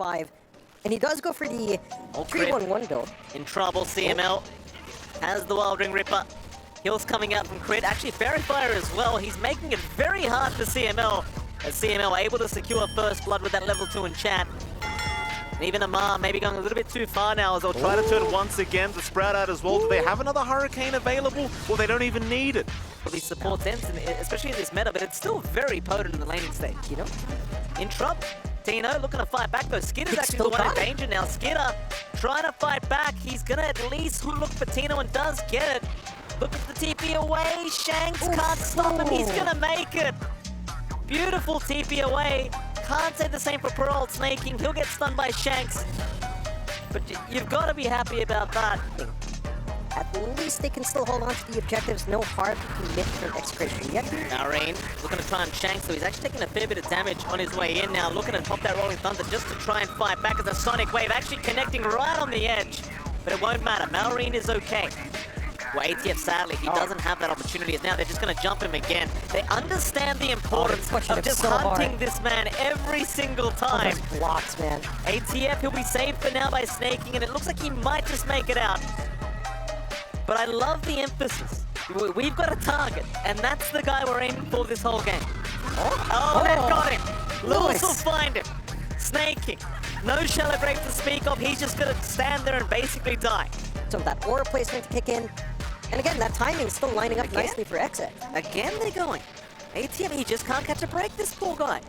5. And he does go for the 3-1-1 build. In trouble, CML has the Wild Ring Ripper. Hills coming out from Crit. Actually, Fairy Fire as well. He's making it very hard for CML. As CML able to secure first blood with that level 2 enchant. And even Amar maybe going a little bit too far now as they'll try to turn once again to sprout out as well. Do they have another Hurricane available? Well, they don't even need it. Well, these support ends, especially in this meta, but it's still very potent in the laning stage, you know? In trouble. Tino looking to fight back though. Skitter's actually the one in danger now. Skitter trying to fight back. He's gonna at least look for Tino and does get it. Look at the TP away. Shanks can't stop him. He's gonna make it. Beautiful TP away. Can't say the same for Pearl snaking. He'll get stunned by Shanks. But you've got to be happy about that. At least they can still hold on to the objectives. No hard commit for EXECRATION yet. Rain looking to try and Shanks, so he's actually taking a fair bit of damage on his way in now. Looking to pop that Rolling Thunder just to try and fight back as a Sonic Wave actually connecting right on the edge. But it won't matter. Malrine is okay. Well, ATF, sadly, he doesn't have that opportunity. Now they're just going to jump him again. They understand the importance of just hunting this man every single time. Those blocks, man. ATF, he'll be saved for now by snaking, and it looks like he might just make it out. But I love the emphasis. We've got a target, and that's the guy we're aiming for this whole game. Oh, they've got him. Lewis will find him. Snaking. No Shallow Grave to speak of. He's just going to stand there and basically die. So that aura placement to kick in. And again, that timing is still lining up nicely for Exec. Again, they're going. ATM, he just can't catch a break, this poor guy.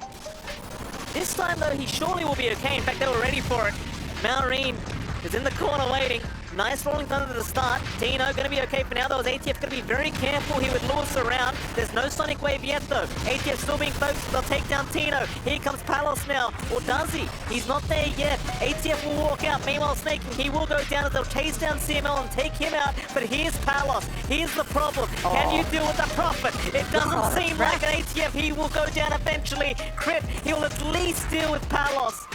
This time, though, he surely will be okay. In fact, they were ready for it. Malrine is in the corner waiting. Nice Rolling Thunder to the start. Tino going to be okay for now, though, as ATF going to be very careful here with Lewis around. There's no Sonic Wave yet, though. ATF still being focused. They'll take down Tino. Here comes Palos now. Or does he? He's not there yet. ATF will walk out. Meanwhile, Snaking, he will go down as they'll chase down CML and take him out. But here's Palos. Here's the problem. Can you deal with the Prophet? It doesn't seem like an ATF. He will go down eventually. Crit, he'll at least deal with Palos.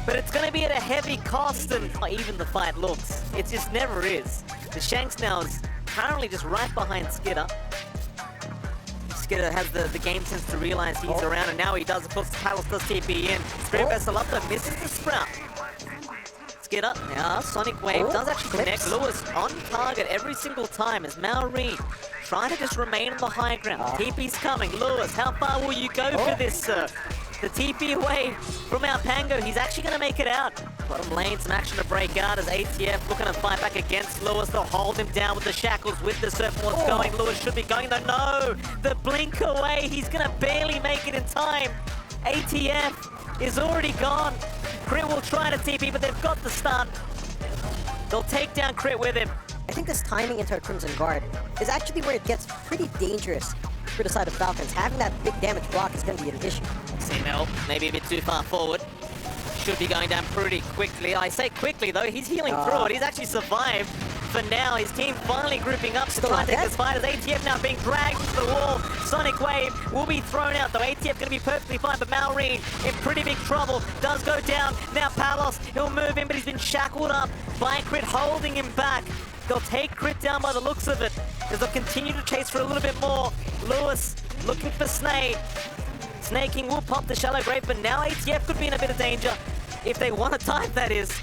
But it's going to be at a heavy cost, and even the fight looks. It just never is. The Shanks now is currently just right behind Skitter. Skitter has the game sense to realize he's around, and now he does. Of course, Palos does TP in. Great Vessel up, though, misses the sprout. Skitter, now Sonic Wave does actually connect. Lewis on target every single time as Malrine trying to just remain on the high ground. TP's coming. Lewis, how far will you go for this, sir? The TP away from our Pango. He's actually going to make it out. Bottom lane, some action to break out as ATF looking to fight back against Lewis. They'll hold him down with the shackles, with the surfboards going. Lewis should be going though. No! The blink away. He's going to barely make it in time. ATF is already gone. Crit will try to TP, but they've got the stun. They'll take down Crit with him. I think this timing into a Crimson Guard is actually where it gets pretty dangerous for the side of Falcons. Having that big damage block is going to be an issue. CML, maybe a bit too far forward. Should be going down pretty quickly. I say quickly, though. He's healing through it. He's actually survived. For now, his team finally grouping up to try and take this fight as ATF now being dragged into the wall. Sonic Wave will be thrown out, though. ATF going to be perfectly fine, but Malrine in pretty big trouble. Does go down. Now Palos, he'll move in, but he's been shackled up by Crit, holding him back. They'll take Crit down by the looks of it, as they'll continue to chase for a little bit more. Lewis looking for Snake. Snaking will pop the Shallow Grave, but now ATF could be in a bit of danger. If they want to dive, that is.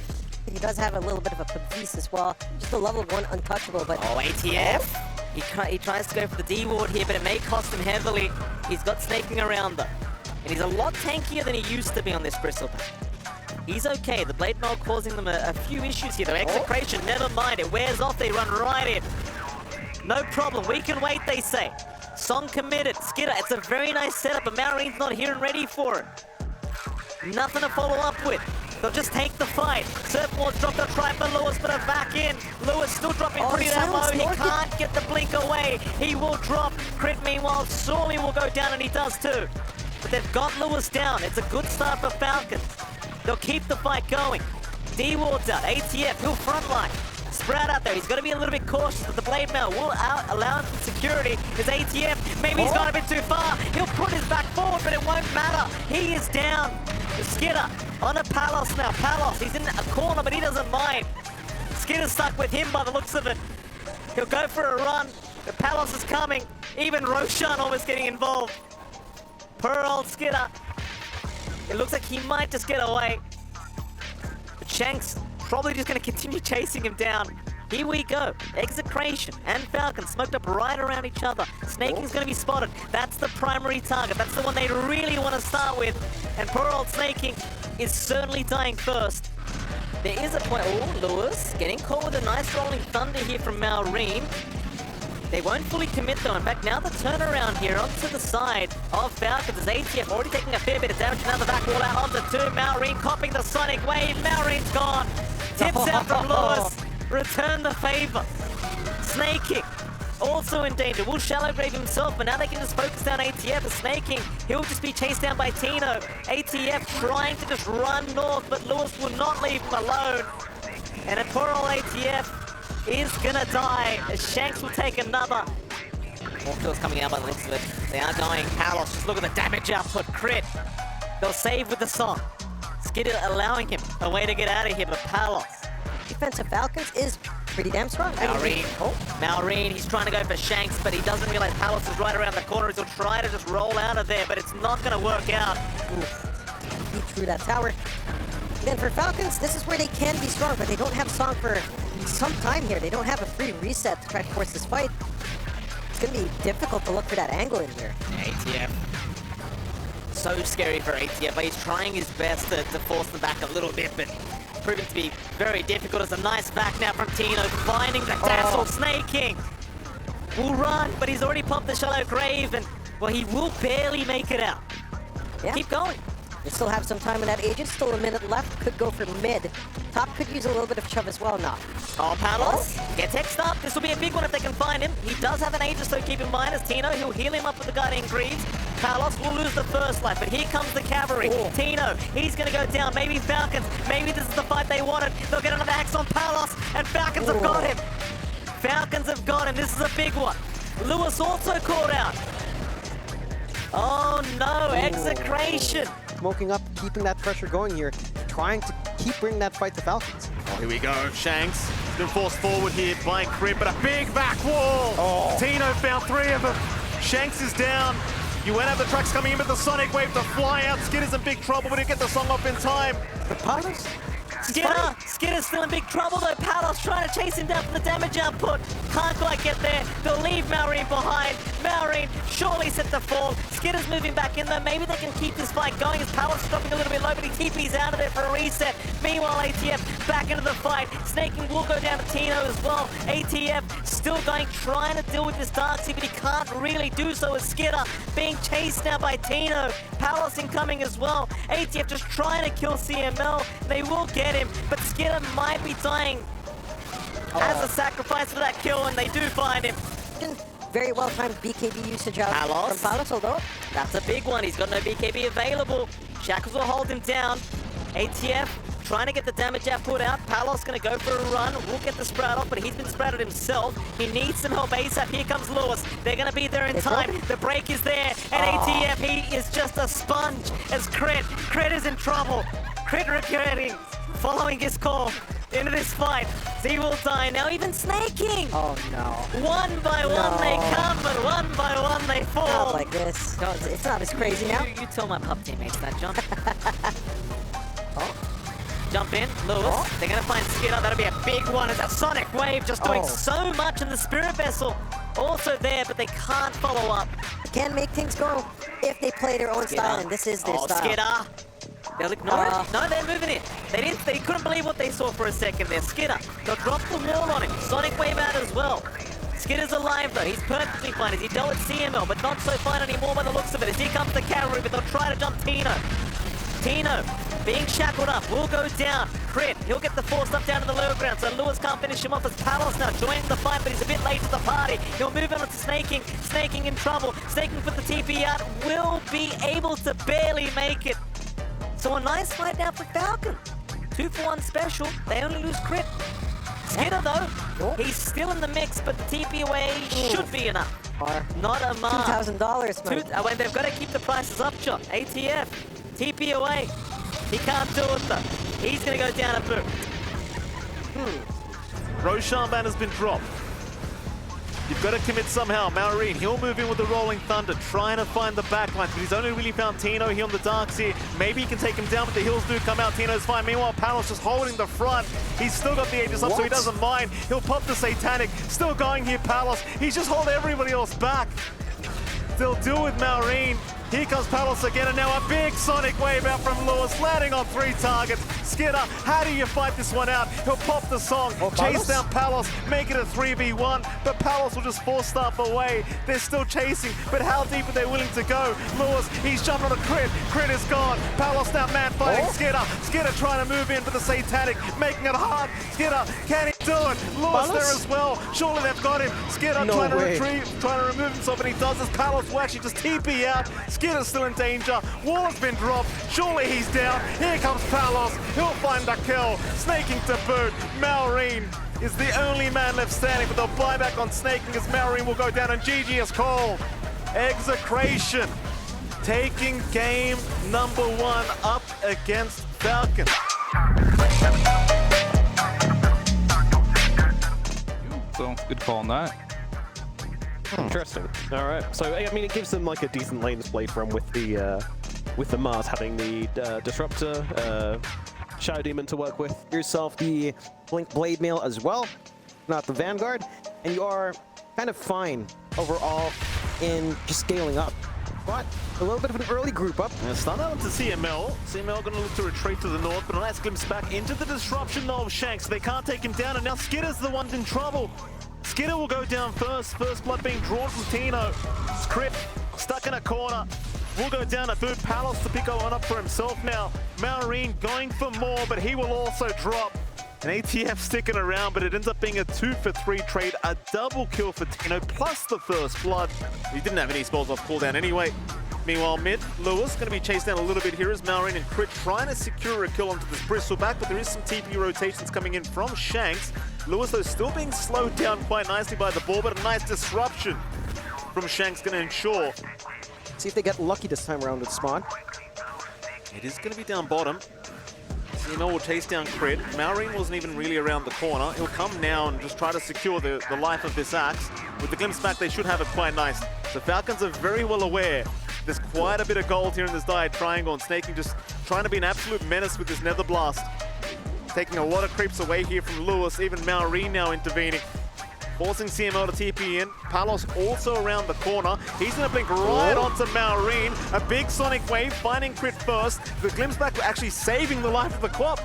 He does have a little bit of a Pavise as well. Just a level 1 untouchable, but... Oh, ATF! He tries to go for the D-ward here, but it may cost him heavily. He's got Snaking around, though. And he's a lot tankier than he used to be on this Bristleback. He's okay. The Blade Mail causing them a few issues here, though. EXECRATION, never mind. It wears off. They run right in. No problem. We can wait, they say. Song committed. Skitter, it's a very nice setup, but Malrine's not here and ready for it. Nothing to follow up with. They'll just take the fight. Surfboards drop the try for Lewis, but are back in. Lewis still dropping pretty down low. He can't get the blink away. He will drop. Crit, meanwhile, Stormy will go down, and he does too. But they've got Lewis down. It's a good start for Falcons. They'll keep the fight going. D-Ward's out. ATF, he'll frontline. Sprout out there. He's got to be a little bit cautious, but the Blade Mail will allow him some security. His ATF, maybe he's gone a bit too far. He'll put his back forward, but it won't matter. He is down. The Skitter on a Palos now. Palos, he's in a corner, but he doesn't mind. Skitter's stuck with him by the looks of it. He'll go for a run. The Palos is coming. Even Roshan almost getting involved. Poor old Skitter. It looks like he might just get away. Shanks probably just going to continue chasing him down. Here we go. Execration and Falcon smoked up right around each other. Snaking's going to be spotted. That's the primary target. That's the one they really want to start with. And poor old Snaking is certainly dying first. There is a point. Oh, Lewis getting caught with a nice rolling thunder here from Maureen. They won't fully commit though. In fact, now the turnaround here onto the side of Falcons is ATF already taking a fair bit of damage. Now the back wall out onto two. Maureen copying the Sonic Wave. Maureen's gone. Tips out from Lewis. Return the favor. Snaking also in danger. Will Shallow Grave himself, but now they can just focus down ATF. Snaking, he'll just be chased down by Tino. ATF trying to just run north, but Lewis will not leave him alone. And a poor old ATF is gonna die as Shanks will take another. More kills coming out by the looks of it. They are going. Palos, just look at the damage output. Crit. They'll save with the song. Skidder allowing him a way to get out of here, but Palos. Defensive Falcons is pretty damn strong. Maureen. Maureen, he's trying to go for Shanks, but he doesn't realize Palos is right around the corner. He'll try to just roll out of there, but it's not gonna work out. Oof. He threw that tower. And then for Falcons, this is where they can be strong, but they don't have Song for some time here. They don't have a free reset to try to force this fight. It's going to be difficult to look for that angle in here. ATF. So scary for ATF, but he's trying his best to force them back a little bit, but proving to be very difficult. It's a nice back now from Tino, finding the dazzle. Snaking will run, but he's already popped the Shallow Grave, and, well, he will barely make it out. Yeah. Keep going. They still have some time in that Aegis, still a minute left, could go for mid. Top could use a little bit of shove as well now. Oh, Palos gets hexed up. This will be a big one if they can find him. He does have an Aegis, so keep in mind, as Tino, he'll heal him up with the Guardian Greaves. Palos will lose the first life, but here comes the cavalry. Tino, he's gonna go down. Maybe Falcons, maybe this is the fight they wanted. They'll get another axe on Palos, and Falcons have got him. Falcons have got him. This is a big one. Lewis also caught out. Oh no, Execration. Smoking up, keeping that pressure going here, trying to keep bringing that fight to Falcons. Oh, here we go. Shanks been forced forward here by Crib, but a big back wall. Tino found three of them. Shanks is down. You went out the trucks coming in with the Sonic Wave to fly out. Skidder's in big trouble, but he get the song off in time. But Palos? Skidder's still in big trouble though. Palos trying to chase him down for the damage output. Can't quite get there. They'll leave Maureen behind. Maureen surely set to fall. Skidder's moving back in though. Maybe they can keep this fight going as Palos dropping a little bit low, but he TP's out of there for a reset. Meanwhile, ATF back into the fight. Snaking will go down to Tino as well. ATF still going, trying to deal with this Darkseid, but he can't really do so as Skidder being chased now by Tino. Palos incoming as well. ATF just trying to kill CML. They will get him, but Skidder might be dying as a sacrifice for that kill, and they do find him. Very well-timed BKB usage out Palos. from Palos, although That's a big one. He's got no BKB available. Shackles will hold him down. ATF trying to get the damage output out. Palos going to go for a run. Will get the sprout off, but he's been sprouted himself. He needs some help ASAP. Here comes Lewis. They're going to be there in time. The break is there, and ATF, he is just a sponge as Crit. Crit is in trouble. Crit regretting, following his call into this fight. He will die now, even Snaking. oh no. One by one they come, but one by one they fall. Not like this. No, it's not as crazy now. You tell my pup teammates that, John. Jump in, Lewis. They're gonna find Skidder. That'll be a big one. It's a Sonic Wave just doing so much, in the Spirit Vessel also there, but they can't follow up. They can make things go if they play their own style, and this is their style. Skidder. They'll ignore it. No, they're moving in. They couldn't believe what they saw for a second there. Skidder. They'll drop the wall on him. Sonic Wave out as well. Skidder's alive though. He's perfectly fine as he dealt with CML, but not so fine anymore by the looks of it. As here comes the cavalry, but they'll try to jump Tino. Tino being shackled up, will go down. Crit, he'll get the force up down to the lower ground, so Lewis can't finish him off as Palos now joining the fight, but he's a bit late to the party. He'll move on to Snaking. Snaking in trouble. Snaking for the TP out. Will be able to barely make it. So a nice fight now for Falcon. 2-for-1 special. They only lose Crit. Skidder though, he's still in the mix, but the TP away should be enough. Not a mark. $2,000, man. When they've got to keep the prices up, John. ATF, TP away. He can't do it though. He's going to go down a boot. Roshan ban has been dropped. You've got to commit somehow. Maureen, he'll move in with the Rolling Thunder, trying to find the backlines, but he's only really found Tino here on the darks here. Maybe he can take him down, but the hills do come out. Tino's fine. Meanwhile, Palos just holding the front. He's still got the Aegis up, so he doesn't mind. He'll pop the Satanic. Still going here, Palos. He's just holding everybody else back. They'll deal with Maureen. Here comes Palos again, and now a big Sonic Wave out from Lewis, landing on 3 targets. Skidder, how do you fight this one out? He'll pop the song, chase down Palos, make it a 3v1, but Palos will just 4-staff away. They're still chasing, but how deep are they willing to go? Lewis, he's jumped on a crit. Crit is gone. Palos now man fighting Skidder. Skidder trying to move in for the Satanic, making it hard. Skidder, can he do it? Lewis there as well. Surely they've got him. Skidder trying to retrieve, trying to remove himself, and he does this. Palos will actually just TP out. Skidder's still in danger. Wall has been dropped. Surely he's down. Here comes Palos. He'll find a kill. Snaking to boot. Maureen is the only man left standing, but they'll buy back on snaking as Maureen will go down, and GG is called. EXECRATION taking game number 1 up against Falcons. So good call on that. Interesting. All right. So I mean, it gives them like a decent lane display from with the Mars having the Disruptor, Shadow Demon to work with. Yourself the Blink Blade Mail as well, not the Vanguard, and you are kind of fine overall in just scaling up. But a little bit of an early group up. Stun out to CML. CML going to look to retreat to the north, but a nice glimpse back into the disruption of Shanks. They can't take him down, and now Skidder's the one in trouble. Skidder will go down first. First blood being drawn from Tino. Script stuck in a corner. Will go down at boot. Palos to pick one up for himself now. Maureen going for more, but he will also drop. An ATF sticking around, but it ends up being a 2-for-3 trade. A double kill for Tino, plus the first blood. He didn't have any spells off cooldown anyway. Meanwhile, mid, Lewis going to be chased down a little bit here as Maureen and Crit trying to secure a kill onto this Bristleback, but there is some TP rotations coming in from Shanks. Lewis, though, still being slowed down quite nicely by the ball, but a nice disruption from Shanks going to ensure. See if they get lucky this time around with spawn. It is going to be down bottom. CML will chase down Crit. Maureen wasn't even really around the corner. He'll come now and just try to secure the life of this axe. With the glimpse back, they should have it quite nice. The Falcons are very well aware there's quite a bit of gold here in this Dire Triangle, and Snaking just trying to be an absolute menace with this Nether Blast. Taking a lot of creeps away here from Lewis, even Maureen now intervening. Forcing CML to TP in. Palos also around the corner. He's going to blink right onto Maureen. A big Sonic Wave, finding Crit first. The glimpse back actually saving the life of the Quap.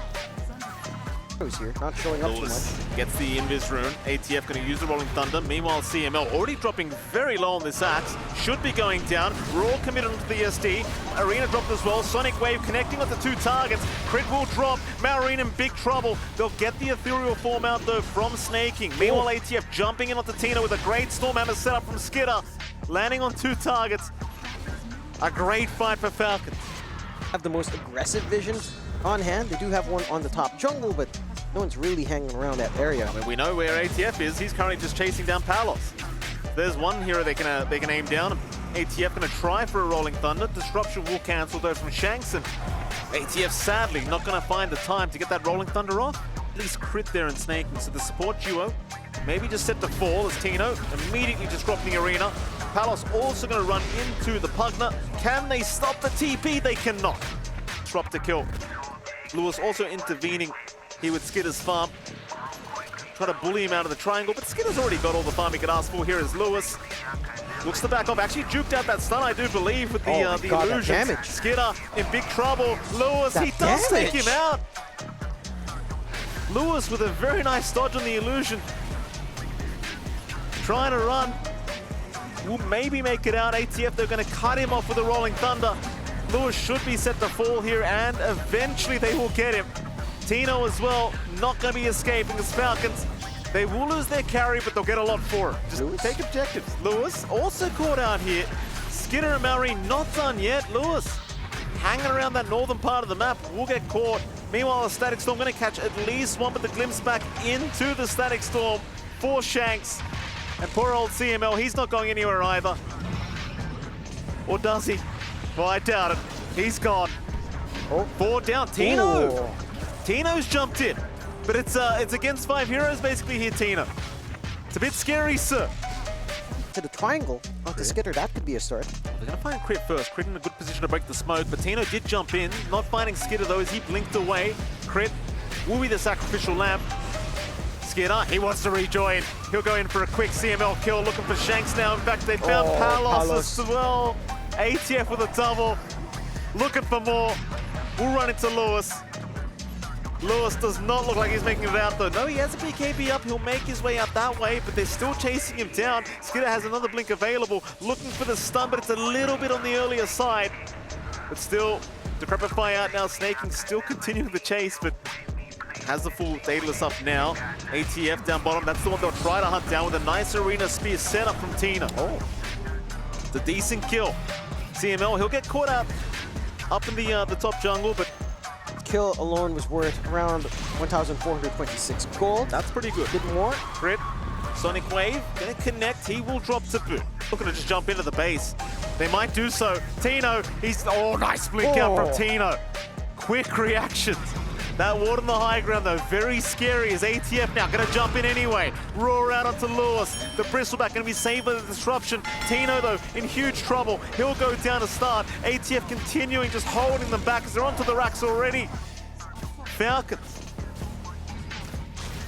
Here, not showing up too much. Gets the Invis rune. ATF going to use the Rolling Thunder. Meanwhile, CML already dropping very low on this axe. Should be going down. We're all committed onto the SD. Arena dropped as well. Sonic Wave connecting onto 2 targets. Crit will drop. Maureen in big trouble. They'll get the ethereal form out though from Snaking. Meanwhile, ATF jumping in onto Tina with a great Stormhammer setup from Skidder. Landing on 2 targets. A great fight for Falcons. Have the most aggressive vision on hand. They do have one on the top jungle, but no one's really hanging around that area. I mean, we know where ATF is. He's currently just chasing down Palos. There's one hero they can aim down. ATF going to try for a Rolling Thunder. Disruption will cancel though from Shanks, and ATF sadly not going to find the time to get that Rolling Thunder off. At least Crit there and Snaking. So the support duo maybe just set to fall as Tino immediately disrupting the arena. Palos also going to run into the Pugner. Can they stop the TP? They cannot. Disrupt the kill. Lewis also intervening here with Skidder's farm. Try to bully him out of the triangle, but Skidder's already got all the farm he could ask for. Here is Lewis. Looks to back off. Actually juked out that stun, I do believe, with the illusion. Skidder in big trouble. Lewis, he does take him out. Lewis with a very nice dodge on the illusion. Trying to run. Will maybe make it out. ATF, they're going to cut him off with a Rolling Thunder. Lewis should be set to fall here, and eventually they will get him. Tino as well, not going to be escaping as Falcons. They will lose their carry, but they'll get a lot for it. Just take objectives. Lewis also caught out here. Skidder and Maureen not done yet. Lewis hanging around that northern part of the map will get caught. Meanwhile, the Static Storm going to catch at least one, but the glimpse back into the Static Storm for Shanks. And poor old CML, he's not going anywhere either. Or does he? Well, I doubt it. He's gone. 4 down. Tino! Tino's jumped in. But it's against 5 heroes basically here, Tino. It's a bit scary, sir. into the triangle onto Skitter. That could be a start. They're going to find Crit first. Crit in a good position to break the smoke, but Tino did jump in. Not finding Skitter though as he blinked away. Crit will be the sacrificial lamb. Skitter, he wants to rejoin. He'll go in for a quick CML kill, looking for Shanks now. In fact, they found Palos as well. ATF with a double. Looking for more. We'll run into Lewis. Lewis does not look like he's making it out though. No, he has a BKB up. He'll make his way out that way, but they're still chasing him down. Skitter has another blink available, looking for the stun, but it's a little bit on the earlier side. But still, Decrepify out now. Snaking still continuing the chase, but has the full Daedalus up now. ATF down bottom. That's the one they'll try to hunt down with a nice arena spear set up from Tina. Oh, it's a decent kill. CML, he'll get caught out up in the top jungle, but Kill alone was worth around 1,426 gold. that's pretty good. Did more. Crit, Sonic Wave, gonna connect, he will drop to boot. Looking to just jump into the base. They might do so. Tino, he's, oh, nice blink out from Tino. Quick reactions. That ward on the high ground though, very scary as ATF now gonna jump in anyway. Roar out onto Lewis. The Bristleback gonna be saved by the disruption. Tino though, in huge trouble. He'll go down to start. ATF continuing, just holding them back as they're onto the racks already. Falcons.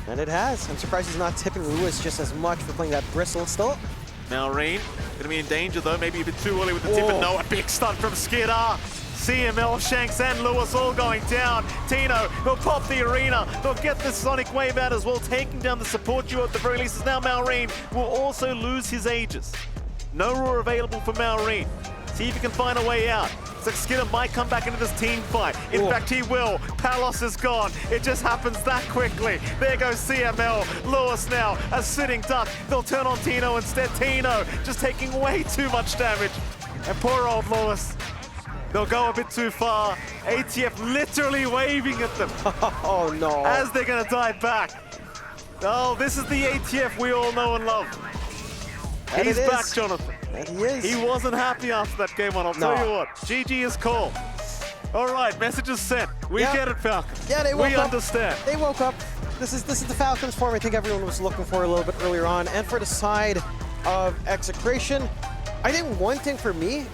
And it has. I'm surprised he's not tipping Lewis just as much for playing that Bristle still. Malrine gonna be in danger though, maybe a bit too early with the tip, and no, a big stun from Skidar. CML, Shanks and Lewis all going down. Tino, he'll pop the arena. They'll get the Sonic Wave out as well, taking down the support duo at the very least. As now Malrine will also lose his Aegis. No roar available for Malrine. See if he can find a way out. It's like Skidder might come back into this team fight. In fact, he will. Palos is gone. It just happens that quickly. There goes CML. Lewis now, a sitting duck. They'll turn on Tino instead. Tino just taking way too much damage. And poor old Lewis. They'll go a bit too far. ATF literally waving at them. Oh no. As they're gonna die back. Oh, this is the ATF we all know and love. And He's it is. back, Jonathan. And he is. He wasn't happy after that game one, I'll tell you what. GG is called. All right, messages sent. We get it, Falcon. Yeah, they woke We up. understand. They woke up. This is the Falcons form I think everyone was looking for a little bit earlier on. And for the side of Execration, I think one thing for me